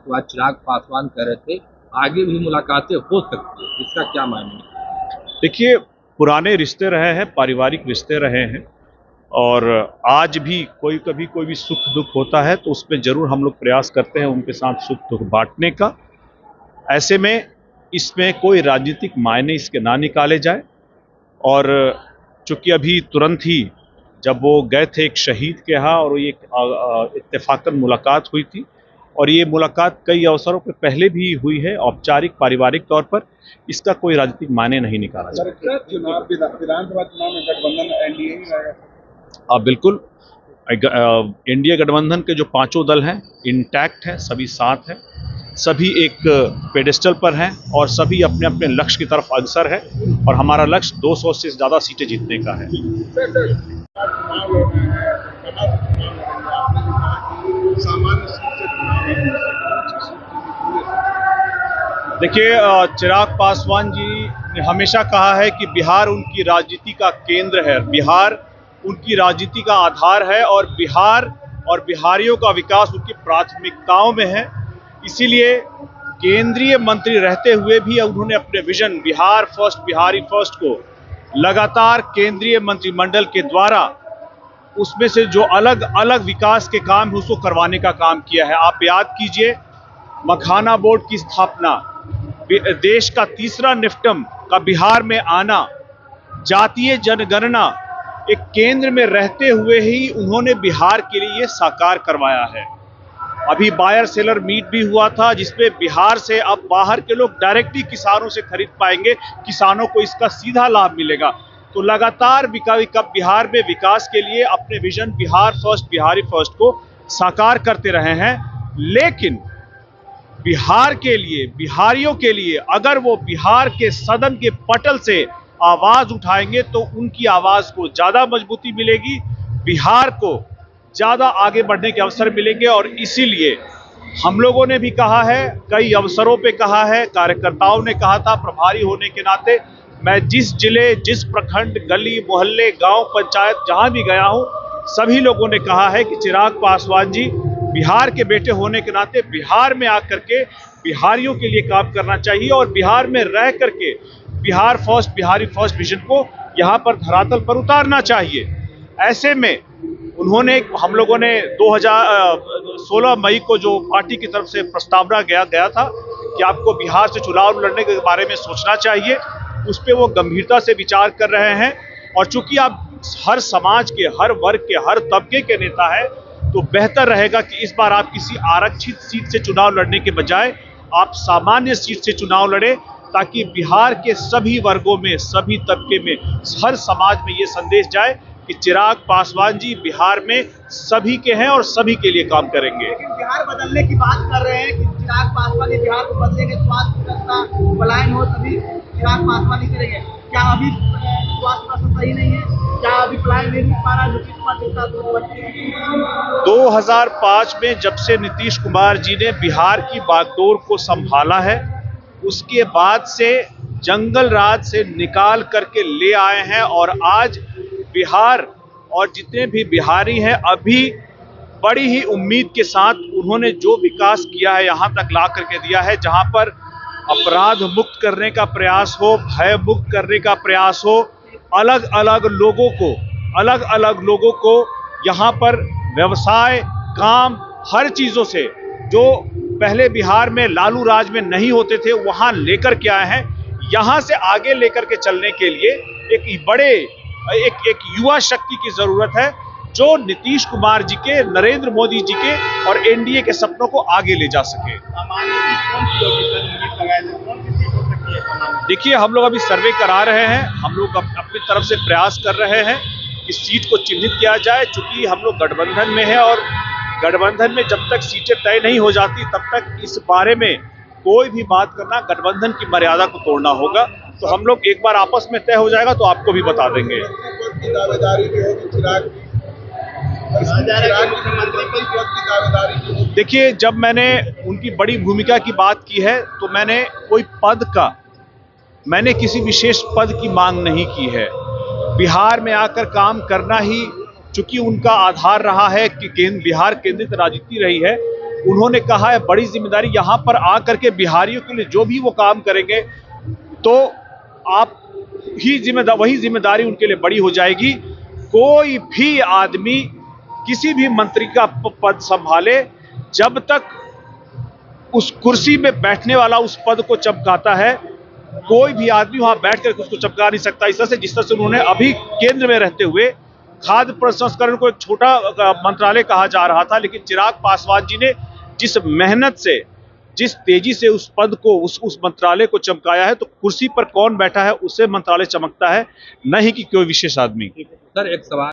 उसके बाद चिराग पासवान कह रहे थे आगे भी मुलाकातें हो सकती है, इसका क्या मायने? देखिए, पुराने रिश्ते रहे हैं, पारिवारिक रिश्ते रहे हैं, और आज भी कभी कोई भी सुख दुख होता है तो उसमें जरूर हम लोग प्रयास करते हैं उनके साथ सुख दुख बांटने का। ऐसे में इसमें कोई राजनीतिक मायने इसके ना निकाले जाए। और चूंकि अभी तुरंत ही जब वो गए थे एक शहीद के यहाँ और ये इत्तेफाकन मुलाकात हुई थी, और ये मुलाकात कई अवसरों पर पहले भी हुई है औपचारिक पारिवारिक तौर पर, इसका कोई राजनीतिक मायने नहीं निकाला जाए। विधानसभा चुनाव में गठबंधन एनडीए ही रहेगा? बिल्कुल, इंडिया गठबंधन के जो पांचों दल हैं इंटैक्ट हैं, सभी साथ हैं, सभी एक पेडेस्टल पर हैं और सभी अपने अपने लक्ष्य की तरफ अग्रसर है, और हमारा लक्ष्य 200 से ज़्यादा सीटें जीतने का है। देखिए, चिराग पासवान जी ने हमेशा कहा है कि बिहार उनकी राजनीति का केंद्र है, बिहार उनकी राजनीति का आधार है, और बिहार और बिहारियों का विकास उनकी प्राथमिकताओं में है। इसीलिए केंद्रीय मंत्री रहते हुए भी उन्होंने अपने vision Bihar first, Bihari first को लगातार केंद्रीय मंत्रिमंडल के द्वारा उसमें से जो अलग अलग विकास के काम है उसको करवाने का काम किया है। आप याद कीजिए, मखाना बोर्ड की स्थापना, देश का तीसरा निफ्टम का बिहार में आना, जातीय जनगणना, एक केंद्र में रहते हुए ही उन्होंने बिहार के लिए साकार करवाया है। अभी बायर सेलर मीट भी हुआ था जिसमें बिहार से अब बाहर के लोग डायरेक्टली किसानों से खरीद पाएंगे, किसानों को इसका सीधा लाभ मिलेगा। तो लगातार बिहार में विकास के लिए अपने vision Bihar first, Bihari first को साकार करते रहे हैं। लेकिन बिहार के लिए, बिहारियों के लिए अगर वो बिहार के सदन के पटल से आवाज उठाएंगे तो उनकी आवाज को ज्यादा मजबूती मिलेगी, बिहार को ज्यादा आगे बढ़ने के अवसर मिलेंगे। और इसीलिए हम लोगों ने भी कहा है, कई अवसरों पे कहा है, कार्यकर्ताओं ने कहा था, प्रभारी होने के नाते मैं जिस जिले, जिस प्रखंड, गली मोहल्ले, गांव, पंचायत जहां भी गया हूं, सभी लोगों ने कहा है कि चिराग पासवान जी बिहार के बेटे होने के नाते बिहार में आकर के बिहारियों के लिए काम करना चाहिए और बिहार में रह करके Bihar first, Bihari first vision को यहाँ पर धरातल पर उतारना चाहिए। ऐसे में उन्होंने, हम लोगों ने 2016 मई को जो पार्टी की तरफ से प्रस्तावना गया था कि आपको बिहार से चुनाव लड़ने के बारे में सोचना चाहिए, उस पर वो गंभीरता से विचार कर रहे हैं। और चूंकि आप हर समाज के, हर वर्ग के, हर तबके के नेता हैं, तो बेहतर रहेगा कि इस बार आप किसी आरक्षित सीट से चुनाव लड़ने के बजाय आप सामान्य सीट से चुनाव लड़े, ताकि बिहार के सभी वर्गों में, सभी तबके में, हर समाज में ये संदेश जाए कि चिराग पासवान जी बिहार में सभी के हैं और सभी के लिए काम करेंगे। बिहार बदलने की बात कर रहे हैं कि चिराग पासवान बिहार को बदलेंगे, स्वास्थ्य व्यवस्था पलायन हो तभी चिराग पासवान ही करेंगे। क्या अभी स्वास्थ्य व्यवस्था सही नहीं है? क्या अभी पलायन नहीं हो पा रहा? 2005 में जब से नीतीश कुमार जी ने बिहार की बागडोर को संभाला है, उसके बाद से जंगल राज से निकाल करके ले आए हैं, और आज बिहार और जितने भी बिहारी हैं अभी बड़ी ही उम्मीद के साथ उन्होंने जो विकास किया है यहाँ तक ला करके दिया है, जहाँ पर अपराध मुक्त करने का प्रयास हो, भय मुक्त करने का प्रयास हो, अलग अलग लोगों को यहाँ पर व्यवसाय, काम, हर चीजों से जो पहले बिहार में लालू राज में नहीं होते थे वहां लेकर के आए हैं। यहां से आगे लेकर के चलने के लिए एक युवा शक्ति की जरूरत है, जो नीतीश कुमार जी के, नरेंद्र मोदी जी के और एनडीए के सपनों को आगे ले जा सके। देखिए, हम लोग अभी सर्वे करा रहे हैं, हम लोग अपनी तरफ से प्रयास कर रहे हैं कि सीट को चिन्हित किया जाए। चूंकि हम लोग गठबंधन में हैं और गठबंधन में जब तक सीटें तय नहीं हो जाती तब तक इस बारे में कोई भी बात करना गठबंधन की मर्यादा को तोड़ना होगा। तो हम लोग एक बार आपस में तय हो जाएगा तो आपको भी बता देंगे। देखिए, जब मैंने उनकी बड़ी भूमिका की बात की है तो मैंने कोई मैंने किसी विशेष पद की मांग नहीं की है। बिहार में आकर काम करना ही चूंकि उनका आधार रहा है कि बिहार केंद्रित राजनीति रही है, उन्होंने कहा है बड़ी जिम्मेदारी यहाँ पर आकर के बिहारियों के लिए जो भी वो काम करेंगे तो आप ही वही जिम्मेदारी उनके लिए बड़ी हो जाएगी। कोई भी आदमी किसी भी मंत्री का पद संभाले, जब तक उस कुर्सी में बैठने वाला उस पद को चमकाता है, कोई भी आदमी वहां बैठ कर उसको चमका नहीं सकता। इस तरह से जिस तरह से उन्होंने अभी केंद्र में रहते हुए खाद्य प्रसंस्करण को एक छोटा मंत्रालय कहा जा रहा था, लेकिन चिराग पासवान जी ने जिस मेहनत से, जिस तेजी से उस पद को, उस मंत्रालय को चमकाया है, तो कुर्सी पर कौन बैठा है उससे मंत्रालय चमकता है, नहीं कि कोई विशेष आदमी। सर एक सवाल